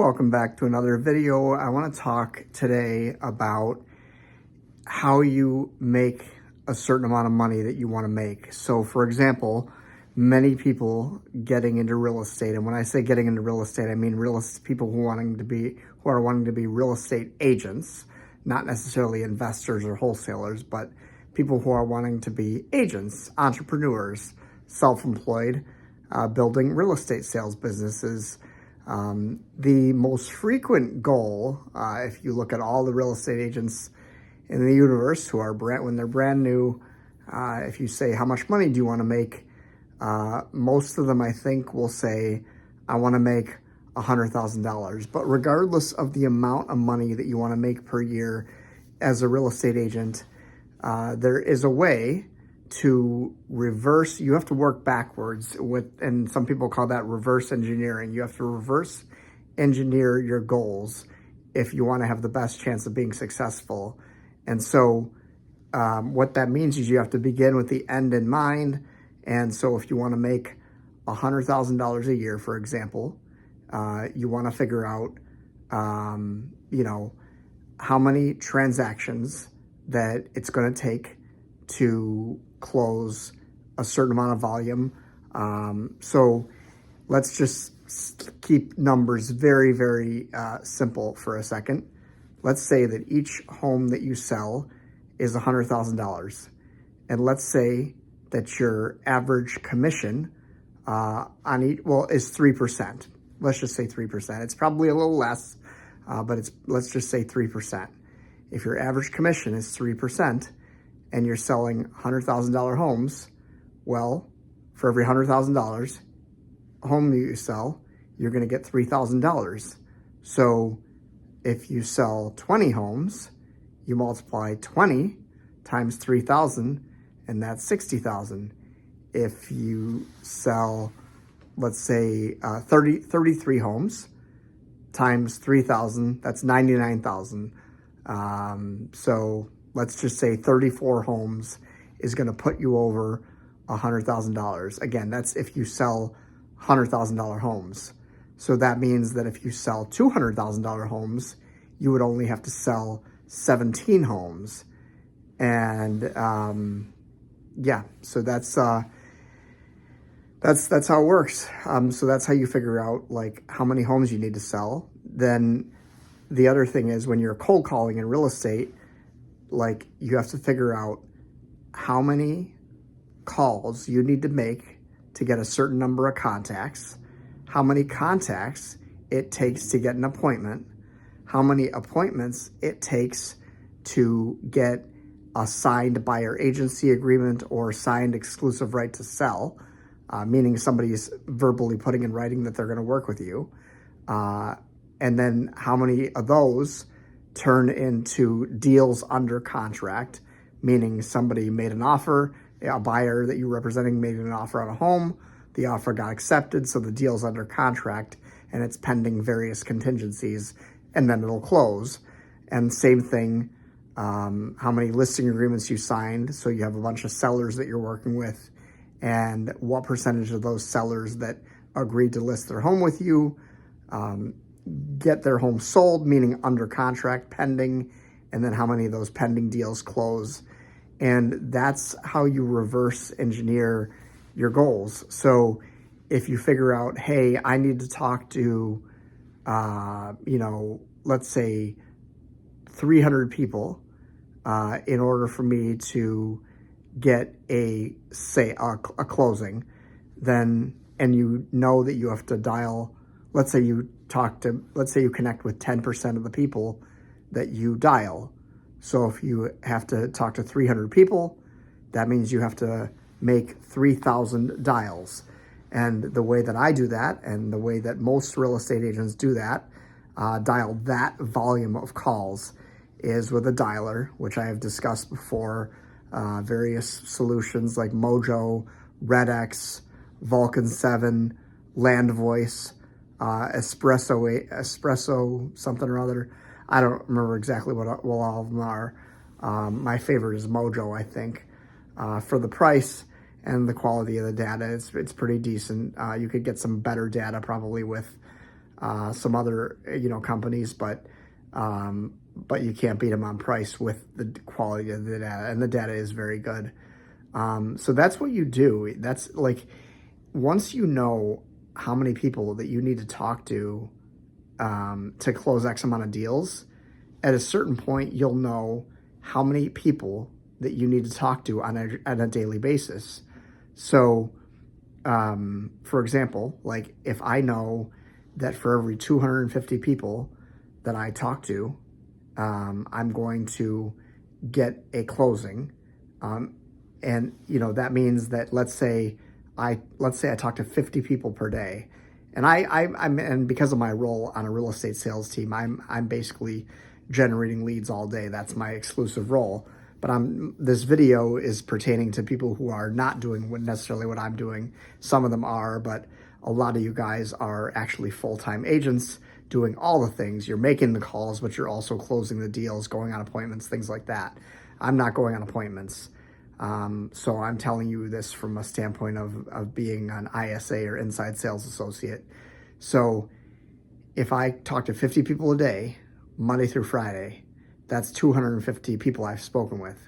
welcome back to another video. I want to talk today about how you make a certain amount of money that you want to make. So for example, many people getting into real estate, and when I say getting into real estate, I mean people who are wanting to be real estate agents, not necessarily investors or wholesalers, but people who are wanting to be agents, entrepreneurs, self-employed, building real estate sales businesses. The most frequent goal, if you look at all the real estate agents in the universe who are when they're brand new, if you say, how much money do you want to make? Most of them, I think, will say, I want to make $100,000. But regardless of the amount of money that you want to make per year as a real estate agent, there is a way to reverse. You have to work backwards and some people call that reverse engineering. You have to reverse engineer your goals if you want to have the best chance of being successful. And so what that means is you have to begin with the end in mind. And so if you want to make $100,000 a year, for example, you want to figure out, how many transactions that it's going to take to close a certain amount of volume. So let's just keep numbers very, very simple for a second. Let's say that each home that you sell is $100,000. And let's say that your average commission on each, is 3%. Let's just say 3%. It's probably a little less, but let's just say 3%. If your average commission is 3%, and you're selling $100,000 homes, well, for every $100,000 home you sell, you're going to get $3,000. So if you sell 20 homes, you multiply 20 times 3,000, and that's 60,000. If you sell, let's say, 33 homes times 3,000, that's 99,000. So let's just say 34 homes is going to put you over $100,000. Again, that's if you sell $100,000 homes. So that means that if you sell $200,000 homes, you would only have to sell 17 homes. And so that's how it works. So that's how you figure out like how many homes you need to sell. Then the other thing is when you're cold calling in real estate, like you have to figure out how many calls you need to make to get a certain number of contacts, how many contacts it takes to get an appointment, how many appointments it takes to get a signed buyer agency agreement or signed exclusive right to sell, meaning somebody's verbally putting in writing that they're going to work with you. And then how many of those turn into deals under contract, meaning somebody made an offer, a buyer that you're representing made an offer on a home, the offer got accepted, so the deal's under contract and it's pending various contingencies, and then it'll close. And same thing, how many listing agreements you signed, so you have a bunch of sellers that you're working with, and what percentage of those sellers that agreed to list their home with you get their home sold, meaning under contract, pending, and then how many of those pending deals close. And that's how you reverse engineer your goals. So if you figure out, hey, I need to talk to, let's say 300 people in order for me to get a closing, then, and you know that you have to dial, let's say you connect with 10% of the people that you dial. So if you have to talk to 300 people, that means you have to make 3,000 dials. And the way that I do that, and the way that most real estate agents do that, dial that volume of calls, is with a dialer, which I have discussed before, various solutions like Mojo, RedX, Vulcan 7, Land Voice, espresso something or other. I don't remember exactly what all of them are. My favorite is Mojo, I think. For the price and the quality of the data, it's pretty decent. You could get some better data probably with some other, companies, but you can't beat them on price with the quality of the data, and the data is very good. So that's what you do. That's like, once you know how many people that you need to talk to close X amount of deals, at a certain point, you'll know how many people that you need to talk to on a daily basis. So, for example, like if I know that for every 250 people that I talk to, I'm going to get a closing. And that means that let's say I talk to 50 people per day, and and because of my role on a real estate sales team, I'm basically generating leads all day. That's my exclusive role. But this video is pertaining to people who are not doing necessarily what I'm doing. Some of them are, but a lot of you guys are actually full-time agents doing all the things. You're making the calls, but you're also closing the deals, going on appointments, things like that. I'm not going on appointments. So I'm telling you this from a standpoint of being an ISA or inside sales associate. So if I talk to 50 people a day, Monday through Friday, that's 250 people I've spoken with.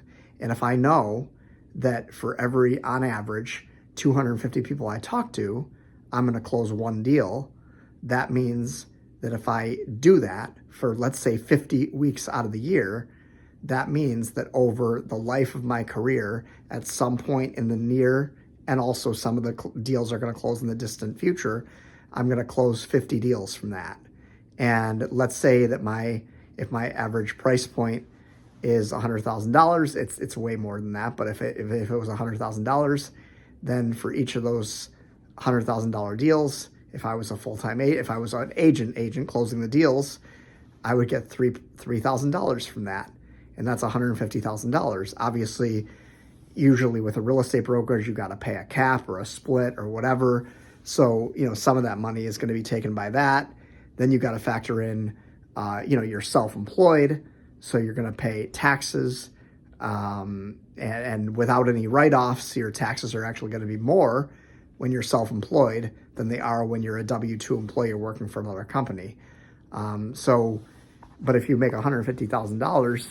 And if I know that for every, on average, 250 people I talk to, I'm going to close one deal, that means that if I do that for, let's say, 50 weeks out of the year, that means that over the life of my career, at some point in the near, and also some of the deals are going to close in the distant future, I'm going to close 50 deals from that. And let's say that if my average price point is $100,000, it's way more than that. But if it was $100,000, then for each of those $100,000 deals, if I was an agent closing the deals, I would get $3,000 from that. And that's $150,000. Obviously, usually with a real estate brokerage, you got to pay a cap or a split or whatever. So, some of that money is going to be taken by that. Then you got to factor in, you're self-employed, so you're going to pay taxes. And without any write-offs, your taxes are actually going to be more when you're self-employed than they are when you're a W-2 employee working for another company. But if you make $150,000,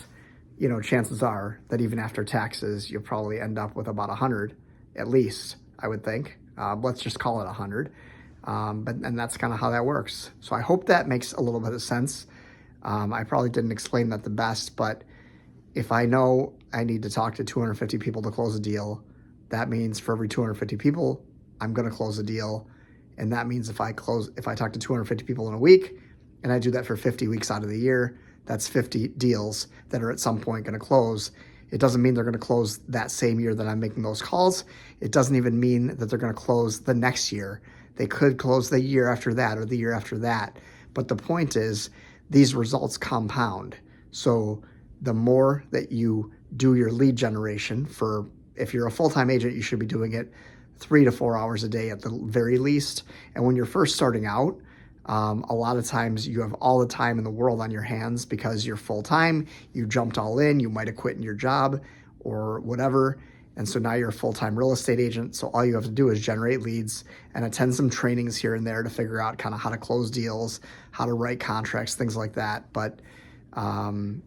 chances are that even after taxes, you'll probably end up with about 100, at least, I would think. Let's just call it 100. And that's kind of how that works. So I hope that makes a little bit of sense. I probably didn't explain that the best, but if I know I need to talk to 250 people to close a deal, that means for every 250 people, I'm going to close a deal. And that means if I talk to 250 people in a week, and I do that for 50 weeks out of the year, that's 50 deals that are at some point going to close. It doesn't mean they're going to close that same year that I'm making those calls. It doesn't even mean that they're going to close the next year. They could close the year after that or the year after that. But the point is, these results compound. So the more that you do your lead generation if you're a full-time agent, you should be doing it 3 to 4 hours a day at the very least. And when you're first starting out, a lot of times you have all the time in the world on your hands because you're full-time, you jumped all in, you might have quit your job or whatever. And so now you're a full-time real estate agent. So all you have to do is generate leads and attend some trainings here and there to figure out kind of how to close deals, how to write contracts, things like that. But,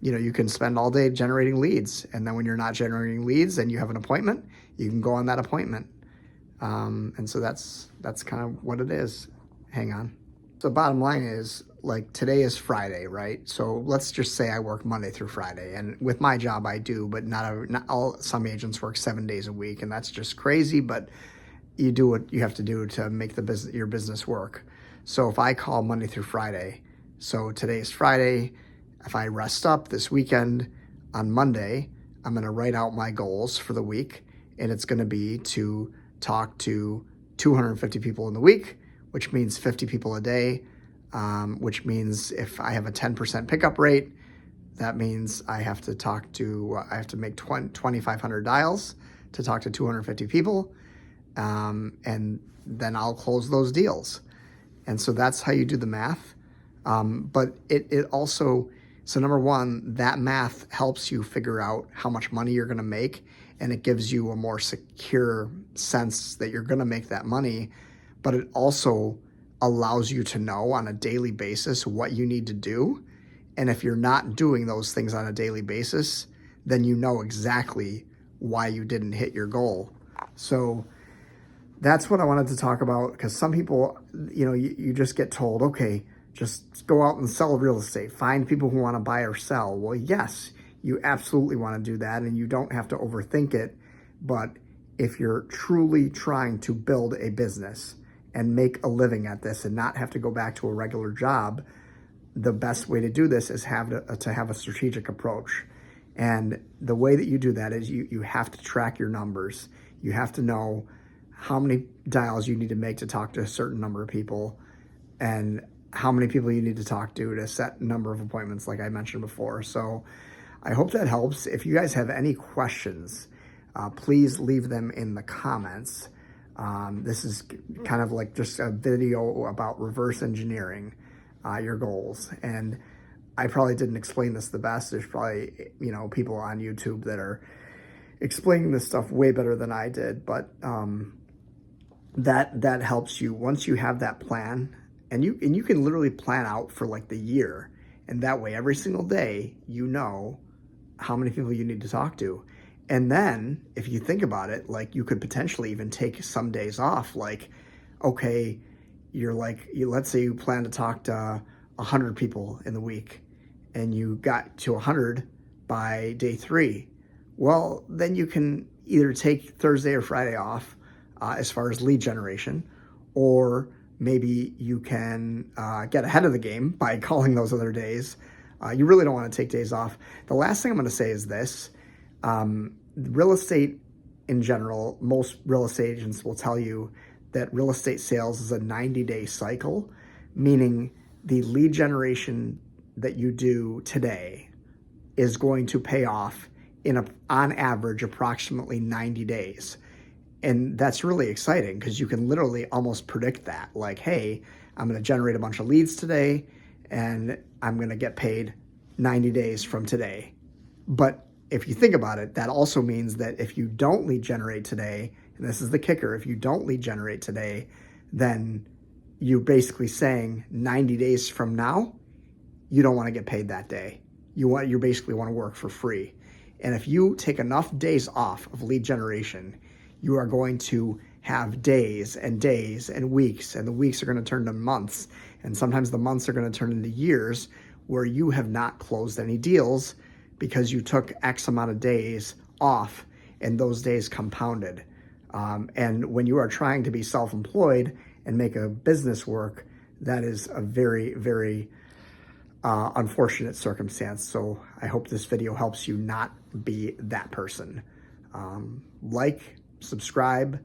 you can spend all day generating leads. And then when you're not generating leads and you have an appointment, you can go on that appointment. And so that's kind of what it is. Hang on. So bottom line is, like, today is Friday, right? So let's just say I work Monday through Friday, and with my job I do, but some agents work 7 days a week, and that's just crazy. But you do what you have to do to make your business work. So if I call Monday through Friday, so today is Friday, if I rest up this weekend, on Monday I'm going to write out my goals for the week, and it's going to be to talk to 250 people in the week, which means 50 people a day, which means if I have a 10% pickup rate, that means I have to make 2,500 dials to talk to 250 people, and then I'll close those deals. And so that's how you do the math. But it also, so number one, that math helps you figure out how much money you're going to make, and it gives you a more secure sense that you're going to make that money. But it also allows you to know on a daily basis what you need to do. And if you're not doing those things on a daily basis, then you know exactly why you didn't hit your goal. So that's what I wanted to talk about, because some people, you just get told, okay, just go out and sell real estate. Find people who want to buy or sell. Well, yes, you absolutely want to do that, and you don't have to overthink it. But if you're truly trying to build a business and make a living at this and not have to go back to a regular job, the best way to do this is to have a strategic approach. And the way that you do that is you have to track your numbers. You have to know how many dials you need to make to talk to a certain number of people, and how many people you need to talk to set a number of appointments, like I mentioned before. So I hope that helps. If you guys have any questions, please leave them in the comments. This is kind of like just a video about reverse engineering your goals. And I probably didn't explain this the best. There's probably, people on YouTube that are explaining this stuff way better than I did. But that helps you once you have that plan, and you can literally plan out for like the year. And that way, every single day, you know how many people you need to talk to. And then if you think about it, like, you could potentially even take some days off. Like, okay, let's say you plan to talk to 100 people in the week, and you got to 100 by day 3. Well, then you can either take Thursday or Friday off as far as lead generation, or maybe you can get ahead of the game by calling those other days. You really don't want to take days off. The last thing I'm going to say is this. Real estate in general, most real estate agents will tell you that real estate sales is a 90-day cycle, meaning the lead generation that you do today is going to pay off on average approximately 90 days. And that's really exciting, because you can literally almost predict that. Like, hey, I'm going to generate a bunch of leads today, and I'm going to get paid 90 days from today. But if you think about it, that also means that if you don't lead generate today, and this is the kicker, if you don't lead generate today, then you're basically saying 90 days from now, you don't want to get paid that day. You basically want to work for free. And if you take enough days off of lead generation, you are going to have days and days and weeks, and the weeks are going to turn to months, and sometimes the months are going to turn into years where you have not closed any deals because you took X amount of days off, and those days compounded. And when you are trying to be self-employed and make a business work, that is a very, very unfortunate circumstance. So I hope this video helps you not be that person. Like, subscribe,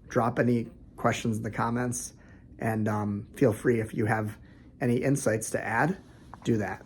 drop any questions in the comments, and feel free, if you have any insights to add, do that.